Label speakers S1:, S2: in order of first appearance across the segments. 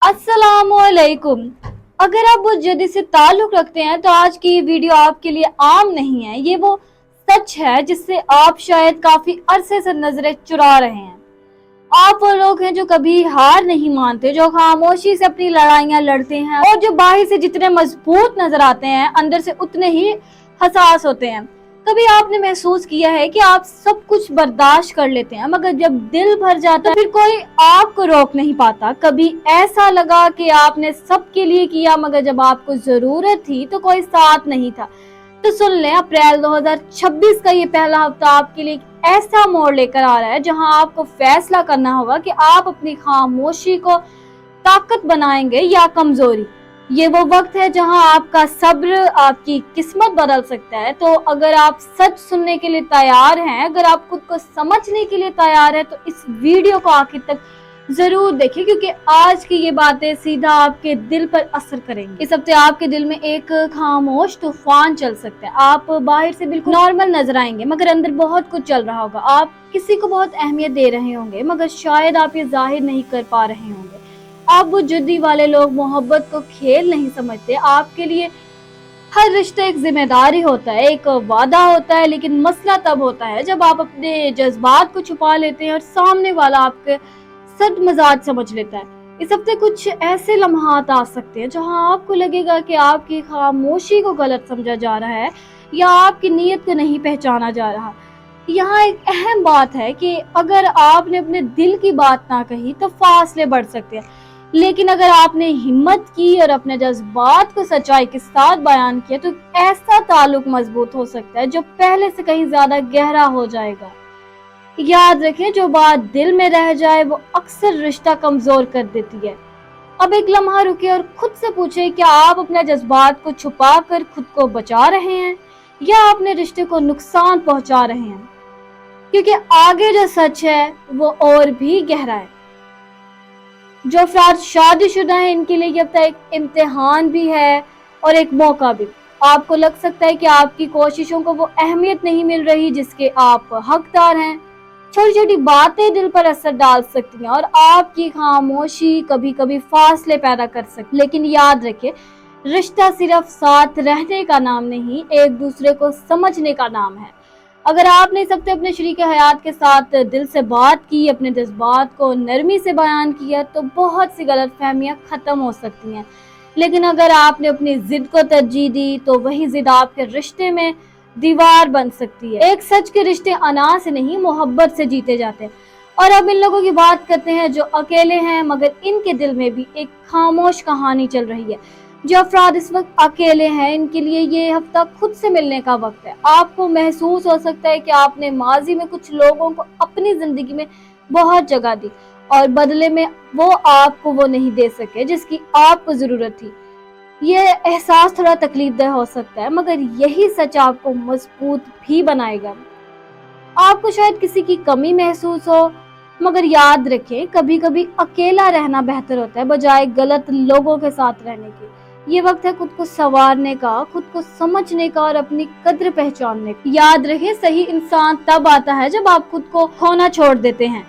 S1: अस्सलामुअलैकुम। अगर आप बहुत जल्दी से ताल्लुक रखते हैं तो आज की ये वीडियो आपके लिए आम नहीं है। ये वो सच है जिससे आप शायद काफी अरसे से नजरें चुरा रहे हैं। आप वो लोग हैं जो कभी हार नहीं मानते, जो खामोशी से अपनी लड़ाइयां लड़ते हैं और जो बाहर से जितने मजबूत नजर आते हैं अंदर से उतने ही हसास होते हैं। कभी आपने महसूस किया है कि आप सब कुछ बर्दाश्त कर लेते हैं मगर जब दिल भर जाता है फिर कोई आपको रोक नहीं पाता। कभी ऐसा लगा कि आपने सबके लिए किया मगर जब आपको जरूरत थी तो कोई साथ नहीं था। तो सुन लें, अप्रैल 2026 का ये पहला हफ्ता आपके लिए एक ऐसा मोड़ लेकर आ रहा है जहां आपको फैसला करना होगा कि आप अपनी खामोशी को ताकत बनाएंगे या कमजोरी। ये वो वक्त है जहां आपका सब्र आपकी किस्मत बदल सकता है। तो अगर आप सच सुनने के लिए तैयार हैं, अगर आप खुद को समझने के लिए तैयार हैं, तो इस वीडियो को आखिर तक जरूर देखें क्योंकि आज की ये बातें सीधा आपके दिल पर असर करेंगी। इस हफ्ते आपके दिल में एक खामोश तूफान चल सकता है। आप बाहर से बिल्कुल नॉर्मल नजर आएंगे मगर अंदर बहुत कुछ चल रहा होगा। आप किसी को बहुत अहमियत दे रहे होंगे मगर शायद आप ये जाहिर नहीं कर पा रहे होंगे। आप वो जिद्दी वाले लोग मोहब्बत को खेल नहीं समझते। आपके लिए हर रिश्ता एक जिम्मेदारी होता है, एक वादा होता है, लेकिन मसला तब होता है जब आप अपने जज्बात को छुपा लेते हैं और सामने वाला आपके सद मजाज समझ लेता है। इस हफ्ते कुछ ऐसे लम्हात आ सकते हैं जहां आपको लगेगा कि आपकी खामोशी को गलत समझा जा रहा है या आपकी नीयत को नहीं पहचाना जा रहा। यहाँ एक अहम बात है कि अगर आपने अपने दिल की बात ना कही तो फासले बढ़ सकते हैं, लेकिन अगर आपने हिम्मत की और अपने जज्बात को सच्चाई के साथ बयान किया तो ऐसा ताल्लुक मजबूत हो सकता है जो पहले से कहीं ज्यादा गहरा हो जाएगा। याद रखें, जो बात दिल में रह जाए वो अक्सर रिश्ता कमजोर कर देती है। अब एक लम्हा रुके और खुद से पूछे, क्या आप अपने जज्बात को छुपा कर खुद को बचा रहे हैं या अपने रिश्ते को नुकसान पहुंचा रहे हैं? क्योंकि आगे जो सच है वो और भी गहरा है। जो अफराद शादीशुदा हैं इनके लिए अब तक एक इम्तिहान भी है और एक मौका भी। आपको लग सकता है कि आपकी कोशिशों को वो अहमियत नहीं मिल रही जिसके आप हकदार हैं। छोटी छोटी बातें दिल पर असर डाल सकती हैं और आपकी खामोशी कभी कभी फासले पैदा कर सकती है। लेकिन याद रखिए, रिश्ता सिर्फ साथ रहने का नाम नहीं, एक दूसरे को समझने का नाम है। अगर आपने इस हफ्ते अपने शरीक हयात के साथ दिल से बात की, अपने जज्बात को नरमी से बयान किया, तो बहुत सी गलतफहमियां खत्म हो सकती हैं। लेकिन अगर आपने अपनी जिद को तरजीह दी तो वही जिद आपके रिश्ते में दीवार बन सकती है। एक सच के रिश्ते अना से नहीं, मोहब्बत से जीते जाते हैं। और अब इन लोगों की बात करते हैं जो अकेले हैं मगर इनके दिल में भी एक खामोश कहानी चल रही है। जो अफराद इस वक्त अकेले हैं इनके लिए ये हफ्ता खुद से मिलने का वक्त है। आपको महसूस हो सकता है कि आपने माजी में कुछ लोगों को अपनी जिंदगी में बहुत जगह दी और बदले में वो आपको वो नहीं दे सके जिसकी आपको जरूरत थी। ये एहसास थोड़ा तकलीफदेह हो सकता है मगर यही सच आपको मजबूत भी बनाएगा। आपको शायद किसी की कमी महसूस हो मगर याद रखें, कभी कभी अकेला रहना बेहतर होता है बजाय गलत लोगों के साथ रहने के। ये वक्त है खुद को संवारने का, खुद को समझने का और अपनी कद्र पहचानने का। याद रखें, सही इंसान तब आता है जब आप खुद को खोना छोड़ देते हैं।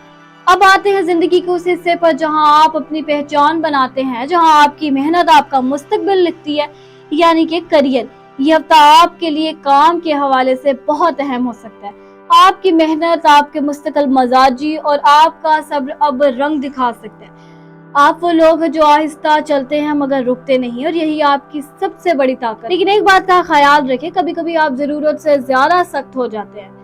S1: अब आते हैं जिंदगी के उस हिस्से पर जहां आप अपनी पहचान बनाते हैं, जहां आपकी मेहनत आपका मुस्तकबिल लिखती है, यानी कि करियर। ये हफ्ता आपके लिए काम के हवाले से बहुत अहम हो सकता है। आपकी मेहनत, आपके मुस्तकिल मजाजी और आपका सब्र अब रंग दिखा सकते हैं। आप वो लोग हैं जो आहिस्ता चलते हैं मगर रुकते नहीं, और यही आपकी सबसे बड़ी ताकत। लेकिन एक बात का ख्याल रखें, कभी कभी आप जरूरत से ज्यादा सख्त हो जाते हैं,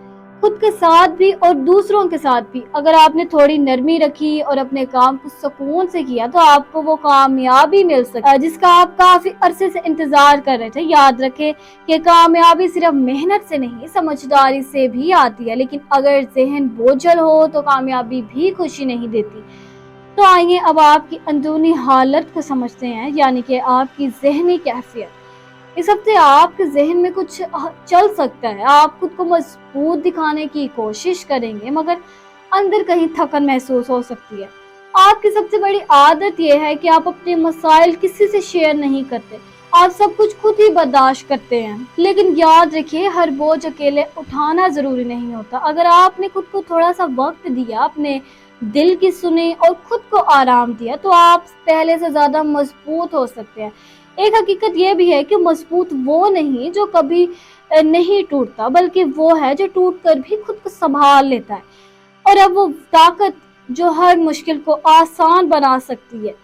S1: खुद के साथ भी और दूसरों के साथ भी। अगर आपने थोड़ी नरमी रखी और अपने काम को सुकून से किया तो आपको वो कामयाबी मिल सकती है जिसका आप काफी अरसे से इंतजार कर रहे थे। याद रखें कि कामयाबी सिर्फ मेहनत से नहीं, समझदारी से भी आती है। लेकिन अगर जहन बोझल हो तो कामयाबी भी खुशी नहीं देती। तो आइए अब आपकी अंदरूनी हालत को समझते हैं, यानी कि आपकी जहनी कैफियत। इस हफ्ते आपके जहन में कुछ चल सकता है। आप खुद को मजबूत दिखाने की कोशिश करेंगे मगर अंदर कहीं थकन महसूस हो सकती है। आपकी सबसे बड़ी आदत यह है कि आप अपने मसाइल किसी से शेयर नहीं करते, आप सब कुछ खुद ही बर्दाश्त करते हैं। लेकिन याद रखिए, हर बोझ अकेले उठाना जरूरी नहीं होता। अगर आपने खुद को थोड़ा सा वक्त दिया, अपने दिल की सुनी और खुद को आराम दिया तो आप पहले से ज्यादा मजबूत हो सकते हैं। एक हकीकत यह भी है कि मजबूत वो नहीं जो कभी नहीं टूटता, बल्कि वो है जो टूट कर भी खुद को संभाल लेता है। और अब वो ताकत जो हर मुश्किल को आसान बना सकती है।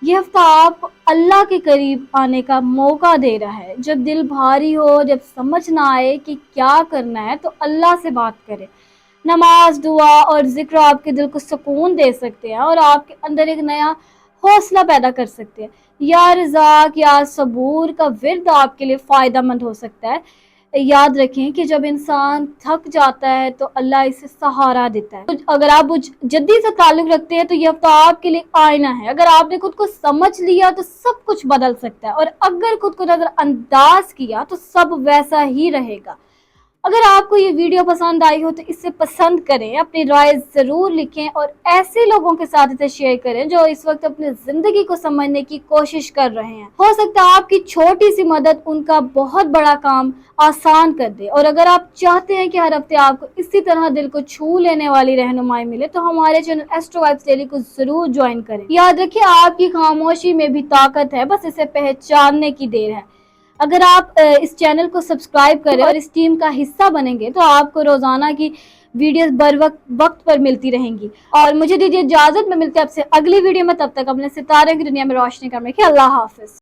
S1: ये हफ्ता आप अल्लाह के करीब आने का मौका दे रहा है। जब दिल भारी हो, जब समझ ना आए कि क्या करना है, तो अल्लाह से बात करें। नमाज, दुआ और जिक्र आपके दिल को सुकून दे सकते हैं और आपके अंदर एक नया हौसला पैदा कर सकते हैं। या रज़ाक या सबूर का विर्द आपके लिए फ़ायदा मंद हो सकता है। याद रखें कि जब इंसान थक जाता है तो अल्लाह इसे सहारा देता है। तो अगर आप जद्दी से ताल्लुक़ रखते हैं तो ये हफ्ता आपके लिए आईना है। अगर आपने खुद को समझ लिया तो सब कुछ बदल सकता है, और अगर खुद को नज़रअंदाज किया तो सब वैसा ही रहेगा। अगर आपको ये वीडियो पसंद आई हो तो इसे पसंद करें, अपनी राय ज़रूर लिखें और ऐसे लोगों के साथ इसे शेयर करें जो इस वक्त अपनी ज़िंदगी को समझने की कोशिश कर रहे हैं। हो सकता है आपकी छोटी सी मदद उनका बहुत बड़ा काम आसान कर दे। और अगर आप चाहते हैं कि हर हफ्ते आपको इसी तरह दिल को छू लेने वाली रहनुमाई मिले तो हमारे चैनल एस्ट्रो वाइब्स डेली को ज़रूर ज्वाइन करें। याद रखिए, आपकी खामोशी में भी ताकत है, बस इसे पहचानने की देर है। अगर आप इस चैनल को सब्सक्राइब करें और इस टीम का हिस्सा बनेंगे तो आपको रोजाना की वीडियोस वक्त पर मिलती रहेंगी। और मुझे दीजिए इजाजत, में मिलते हैं आपसे अगली वीडियो में। तब तक अपने सितारे की दुनिया में रोशनी करने की। अल्लाह हाफिज।